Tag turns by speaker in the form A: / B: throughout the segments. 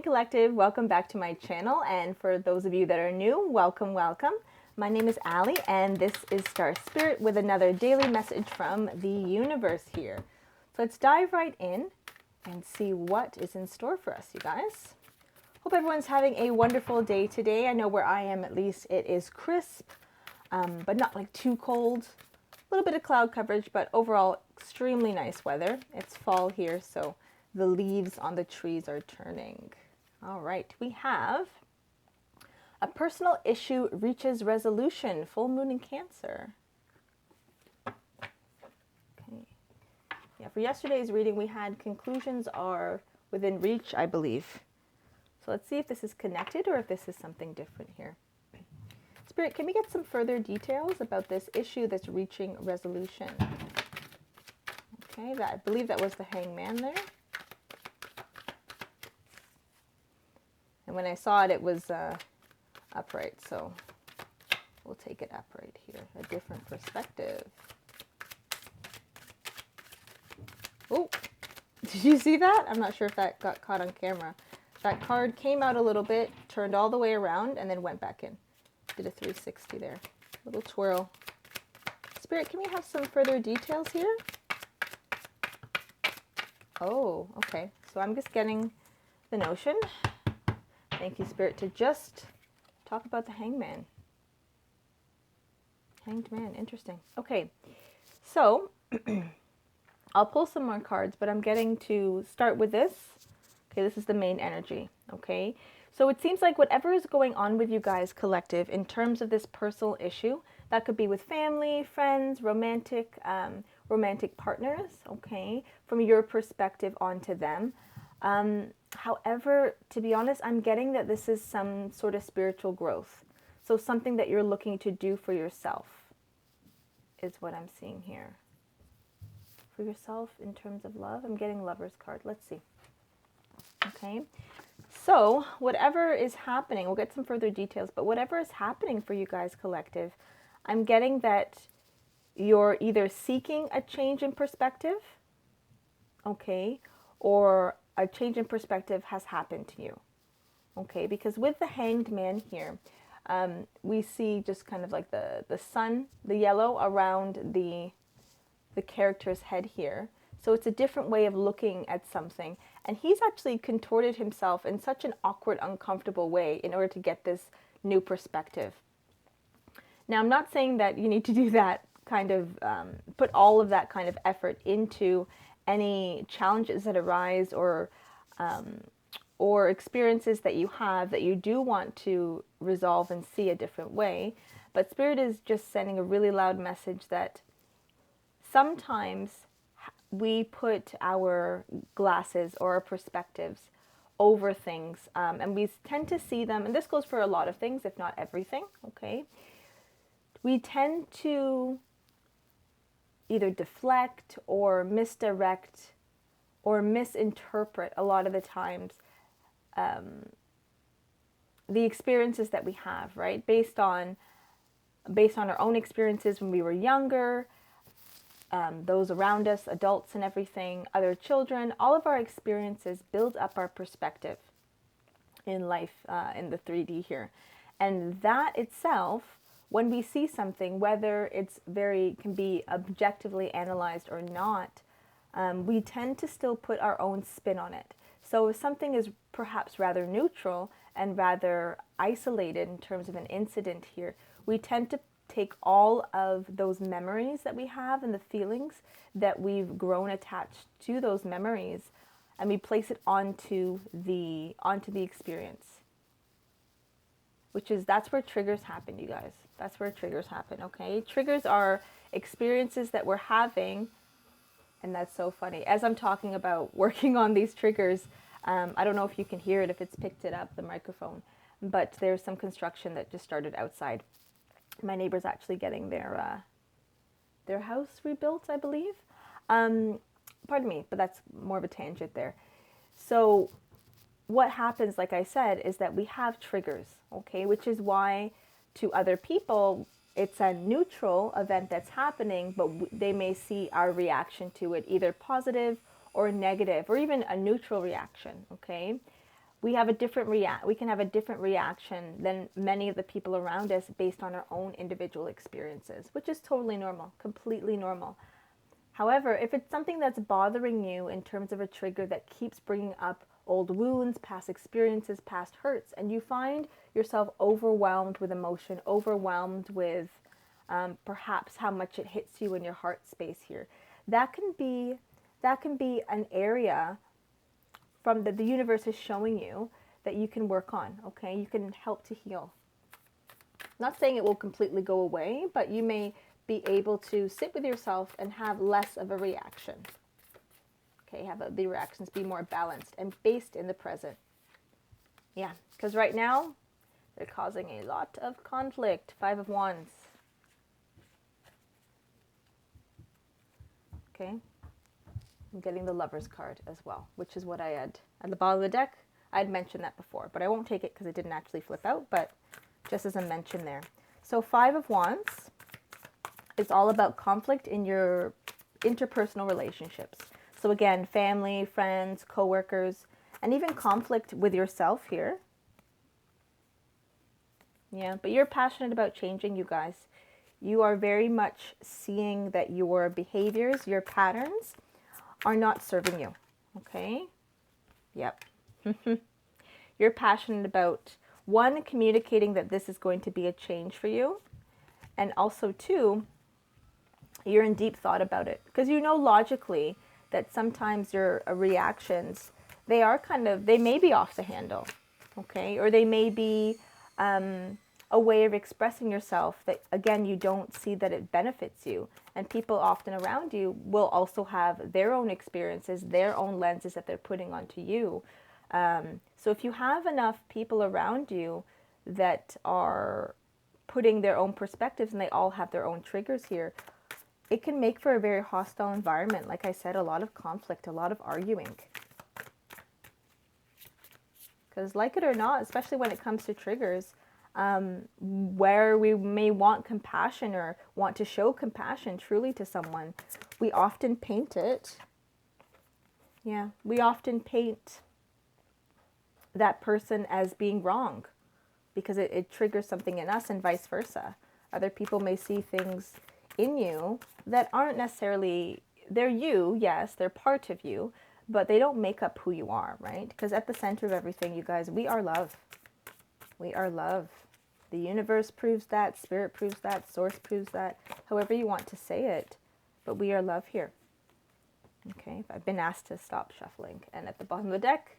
A: Collective, welcome back to my channel, and for those of you that are new, welcome. My name is Allie, and this is Star.Spirit with another daily message from the universe here. So let's dive right in and see what is in store for us, you guys. Hope everyone's having a wonderful day today. I know where I am, at least, it is crisp, but not like too cold. A little bit of cloud coverage, but overall extremely nice weather. It's fall here, so the leaves on the trees are turning. All right, we have a personal issue reaches resolution, full moon in Cancer. Okay. Yeah, for yesterday's reading, we had conclusions are within reach, I believe. So let's see if this is connected or if this is something different here. Spirit, can we get some further details about this issue that's reaching resolution? Okay, I believe that was the Hangman there. And when I saw it, it was upright, so we'll take it upright here. A different perspective. Oh, did you see that? I'm not sure if that got caught on camera. That card came out a little bit, turned all the way around, and then went back in. Did a 360 there. Little twirl. Spirit, can we have some further details here? Oh, okay. So I'm just getting the notion. Thank you, Spirit, to just talk about the Hangman. Hanged Man, interesting. Okay, so I'll pull some more cards, but I'm getting to start with this. Okay, this is the main energy, okay? So it seems like whatever is going on with you guys, collective, in terms of this personal issue, that could be with family, friends, romantic partners, okay? From your perspective onto them. However, to be honest, I'm getting that this is some sort of spiritual growth. So something that you're looking to do for yourself is what I'm seeing here. For yourself in terms of love, I'm getting Lover's card. Let's see. Okay. So whatever is happening, we'll get some further details, but whatever is happening for you guys, collective, I'm getting that you're either seeking a change in perspective, okay, or a change in perspective has happened to you, okay? Because with the Hanged Man here, we see just kind of like the sun, the yellow around the character's head here. So it's a different way of looking at something. And he's actually contorted himself in such an awkward, uncomfortable way in order to get this new perspective. Now, I'm not saying that you need to do that kind of, put all of that kind of effort into any challenges that arise or experiences that you have that you do want to resolve and see a different way. But Spirit is just sending a really loud message that sometimes we put our glasses or our perspectives over things, and we tend to see them, and this goes for a lot of things, if not everything, okay? We tend to either deflect or misdirect or misinterpret a lot of the times the experiences that we have, right? Based on our own experiences when we were younger, those around us, adults and everything, other children, all of our experiences build up our perspective in life, in the 3D here. And that itself, when we see something, whether it's can be objectively analyzed or not, we tend to still put our own spin on it. So if something is perhaps rather neutral and rather isolated in terms of an incident here, we tend to take all of those memories that we have and the feelings that we've grown attached to those memories, and we place it onto the experience. That's where triggers happen, you guys. That's where triggers happen, okay? Triggers are experiences that we're having, and that's so funny. As I'm talking about working on these triggers, I don't know if you can hear it, if it's picked it up, the microphone, but there's some construction that just started outside. My neighbor's actually getting their house rebuilt, I believe. Pardon me, but that's more of a tangent there. So what happens, like I said, is that we have triggers, okay? Which is why to other people, it's a neutral event that's happening, but they may see our reaction to it either positive or negative, or even a neutral reaction, okay? we have a different we can have a different reaction than many of the people around us based on our own individual experiences, which is totally normal, completely normal. However, if it's something that's bothering you in terms of a trigger that keeps bringing up old wounds, past experiences, past hurts, and you find yourself overwhelmed with emotion, overwhelmed with perhaps how much it hits you in your heart space here, that can be an area from the universe is showing you that you can work on. Okay, you can help to heal. Not saying it will completely go away, but you may be able to sit with yourself and have less of a reaction. Okay, have the reactions be more balanced and based in the present. Yeah, because right now they're causing a lot of conflict. 5 of Wands. Okay, I'm getting the Lover's card as well, which is what I had at the bottom of the deck. I had mentioned that before, but I won't take it because it didn't actually flip out, but just as a mention there. So 5 of Wands is all about conflict in your interpersonal relationships. So again, family, friends, coworkers, and even conflict with yourself here. Yeah, but you're passionate about changing, you guys. You are very much seeing that your behaviors, your patterns are not serving you. Okay? Yep. You're passionate about, one, communicating that this is going to be a change for you. And also, two, you're in deep thought about it. Because you know logically that sometimes your reactions, they may be off the handle. Okay? Or they may be a way of expressing yourself that, again, you don't see that it benefits you. And people often around you will also have their own experiences, their own lenses that they're putting onto you. So if you have enough people around you that are putting their own perspectives and they all have their own triggers here, it can make for a very hostile environment. Like I said, a lot of conflict, a lot of arguing. Because like it or not, especially when it comes to triggers, where we may want compassion or want to show compassion truly to someone, we often paint it. Yeah, we often paint that person as being wrong because it triggers something in us and vice versa. Other people may see things in you that aren't necessarily, they're you, yes, they're part of you, but they don't make up who you are, right? Because at the center of everything, you guys, we are love. We are love. The universe proves that, spirit proves that, source proves that, however you want to say it, but we are love here. Okay, I've been asked to stop shuffling. And at the bottom of the deck,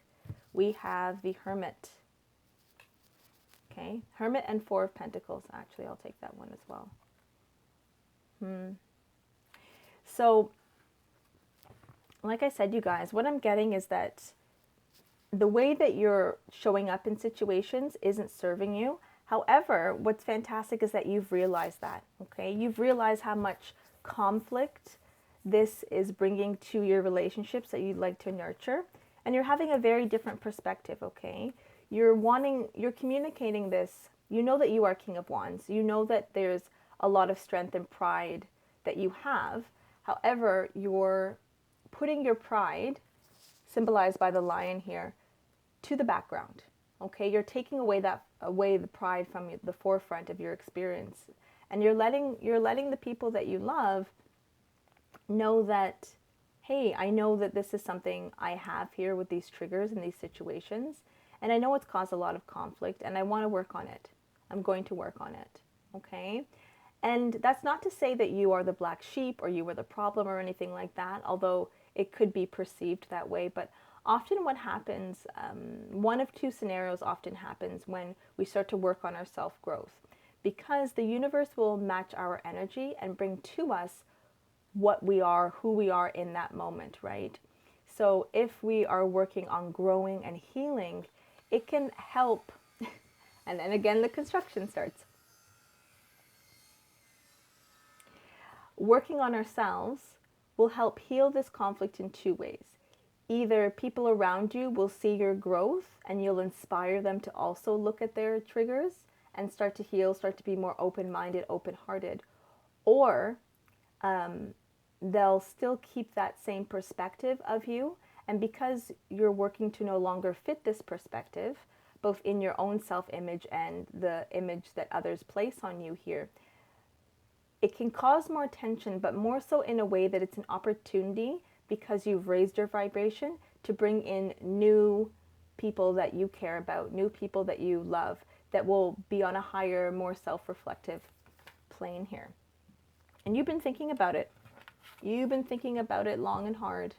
A: we have the Hermit. Okay, Hermit and 4 of Pentacles. Actually, I'll take that one as well. So, like I said, you guys, what I'm getting is that the way that you're showing up in situations isn't serving you. However, what's fantastic is that you've realized that, okay? You've realized how much conflict this is bringing to your relationships that you'd like to nurture. And you're having a very different perspective, okay? You're communicating this. You know that you are King of Wands. You know that there's a lot of strength and pride that you have. However, you're putting your pride, symbolized by the lion here, to the background. Okay, you're taking away the pride from the forefront of your experience, and you're letting the people that you love know that, hey, I know that this is something I have here with these triggers and these situations, and I know it's caused a lot of conflict, and I want to work on it. I'm going to work on it. Okay, and that's not to say that you are the black sheep or you are the problem or anything like that, although it could be perceived that way. But often what happens, one of two scenarios often happens when we start to work on our self-growth, because the universe will match our energy and bring to us what we are, who we are in that moment, right? So if we are working on growing and healing, it can help. And then again, the construction starts. Working on ourselves will help heal this conflict in 2 ways. Either people around you will see your growth and you'll inspire them to also look at their triggers and start to heal, start to be more open-minded, open-hearted. Or they'll still keep that same perspective of you And because you're working to no longer fit this perspective, both in your own self-image and the image that others place on you here, it can cause more tension, but more so in a way that it's an opportunity, because you've raised your vibration, to bring in new people that you care about, new people that you love, that will be on a higher, more self-reflective plane here. And you've been thinking about it. You've been thinking about it long and hard.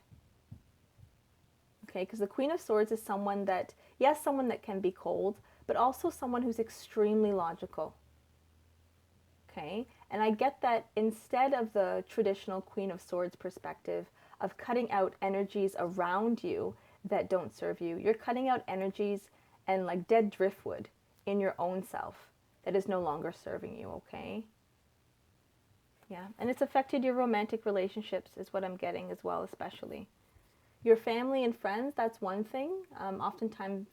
A: Okay, because the Queen of Swords is someone that, yes, someone that can be cold, but also someone who's extremely logical. Okay, and I get that instead of the traditional Queen of Swords perspective of cutting out energies around you that don't serve you, you're cutting out energies and like dead driftwood in your own self that is no longer serving you, okay? Yeah, and it's affected your romantic relationships is what I'm getting as well, especially. Your family and friends, that's one thing. Oftentimes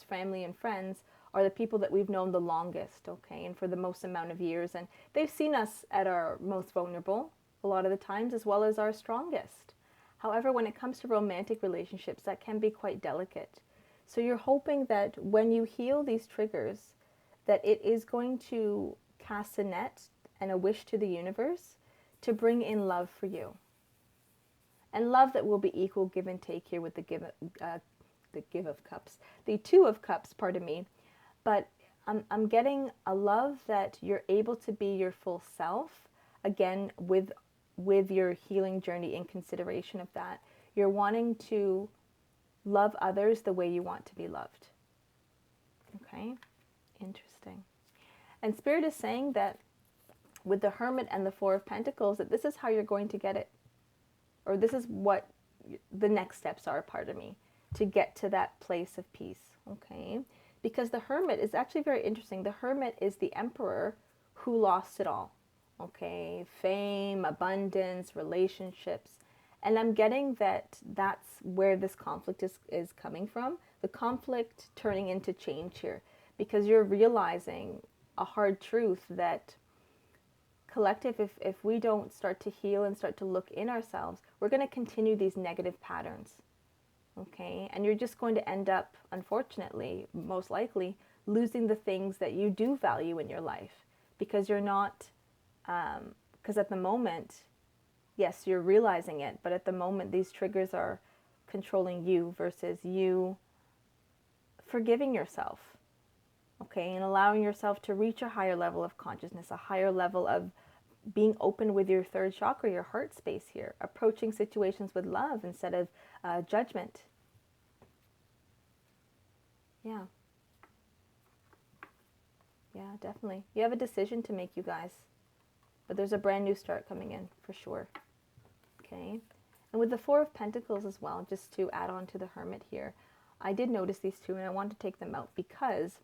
A: family and friends are the people that we've known the longest, okay, and for the most amount of years. And they've seen us at our most vulnerable a lot of the times, as well as our strongest. However, when it comes to romantic relationships, that can be quite delicate. So you're hoping that when you heal these triggers, that it is going to cast a net and a wish to the universe to bring in love for you. And love that will be equal give and take here with the give of cups, the two of cups, pardon me. But I'm getting a love that you're able to be your full self, again, with your healing journey in consideration of that. You're wanting to love others the way you want to be loved. Okay, interesting. And Spirit is saying that with the Hermit and the Four of Pentacles, that this is how you're going to get it. Or this is what the next steps are, pardon me, to get to that place of peace, okay? Because the Hermit is actually very interesting. The Hermit is the Emperor who lost it all, okay? Fame, abundance, relationships. And I'm getting that that's where this conflict is coming from. The conflict turning into change here. Because you're realizing a hard truth that collective, if we don't start to heal and start to look in ourselves, we're going to continue these negative patterns, okay? And you're just going to end up, unfortunately, most likely, losing the things that you do value in your life, because you're not, because at the moment, yes, you're realizing it, but at the moment, these triggers are controlling you versus you forgiving yourself, okay, and allowing yourself to reach a higher level of consciousness, a higher level of being open with your third chakra, your heart space here, approaching situations with love instead of judgment. Yeah. Yeah, definitely. You have a decision to make, you guys. But there's a brand new start coming in, for sure. Okay. And with the Four of Pentacles as well, just to add on to the Hermit here, I did notice these two, and I want to take them out because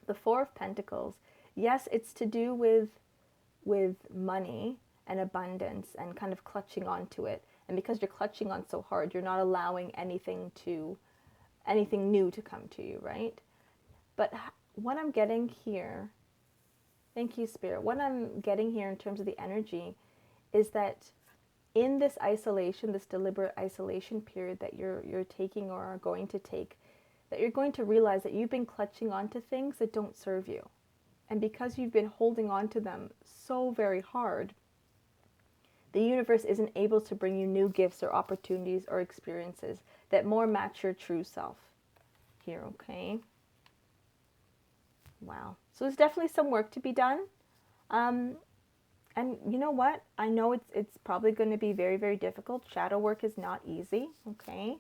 A: the Four of Pentacles, yes, it's to do with money and abundance and kind of clutching onto it. And because you're clutching on so hard, you're not allowing anything new to come to you, right? But what I'm getting here, thank you, Spirit, what I'm getting here in terms of the energy is that in this isolation, this deliberate isolation period that you're taking or are going to take, that you're going to realize that you've been clutching onto things that don't serve you. And because you've been holding on to them so very hard, the universe isn't able to bring you new gifts or opportunities or experiences that more match your true self here, okay? Wow. So there's definitely some work to be done. And you know what? I know it's probably going to be very, very difficult. Shadow work is not easy, okay?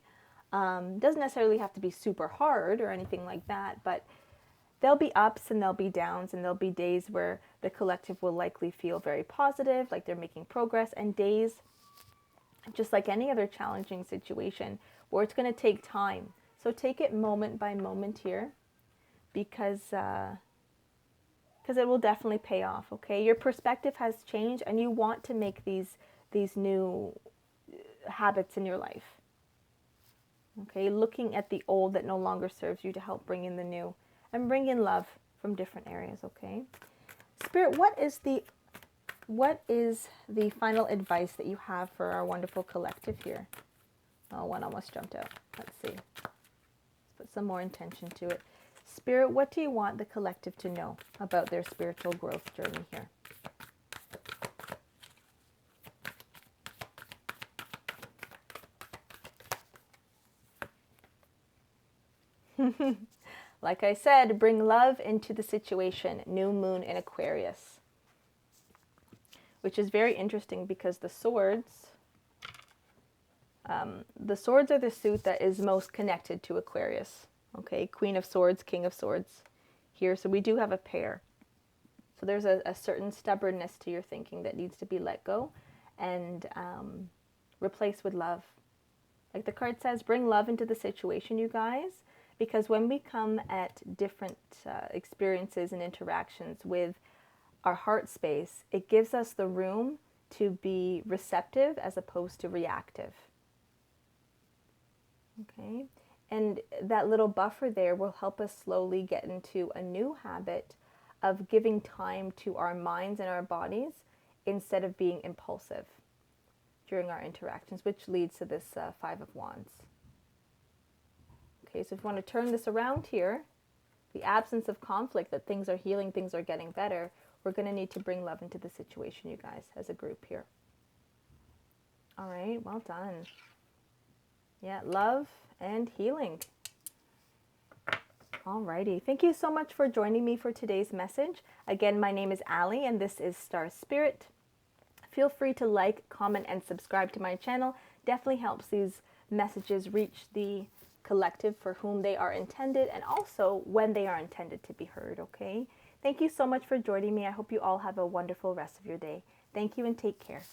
A: Doesn't necessarily have to be super hard or anything like that, but there'll be ups and there'll be downs, and there'll be days where the collective will likely feel very positive, like they're making progress, and days, just like any other challenging situation, where it's going to take time. So take it moment by moment here, because it will definitely pay off, okay? Your perspective has changed, and you want to make these new habits in your life, okay? Looking at the old that no longer serves you to help bring in the new. And bring in love from different areas, okay? Spirit, what is the final advice that you have for our wonderful collective here? Oh, one almost jumped out. Let's see. Let's put some more intention to it. Spirit, what do you want the collective to know about their spiritual growth journey here? Like I said, bring love into the situation. New moon in Aquarius. Which is very interesting because the swords are the suit that is most connected to Aquarius. Okay, Queen of Swords, King of Swords here. So we do have a pair. So there's a certain stubbornness to your thinking that needs to be let go and replaced with love. Like the card says, bring love into the situation, you guys. Because when we come at different experiences and interactions with our heart space, it gives us the room to be receptive as opposed to reactive. Okay? And that little buffer there will help us slowly get into a new habit of giving time to our minds and our bodies instead of being impulsive during our interactions, which leads to this Five of Wands. Okay, so if you want to turn this around here, the absence of conflict, that things are healing, things are getting better, we're going to need to bring love into the situation, you guys, as a group here. All right, well done. Yeah, love and healing. Alrighty, thank you so much for joining me for today's message. Again, my name is Ali and this is Star.Spirit. Feel free to like, comment, and subscribe to my channel. Definitely helps these messages reach the collective for whom they are intended and also when they are intended to be heard, okay? Thank you so much for joining me. I hope you all have a wonderful rest of your day. Thank you and take care.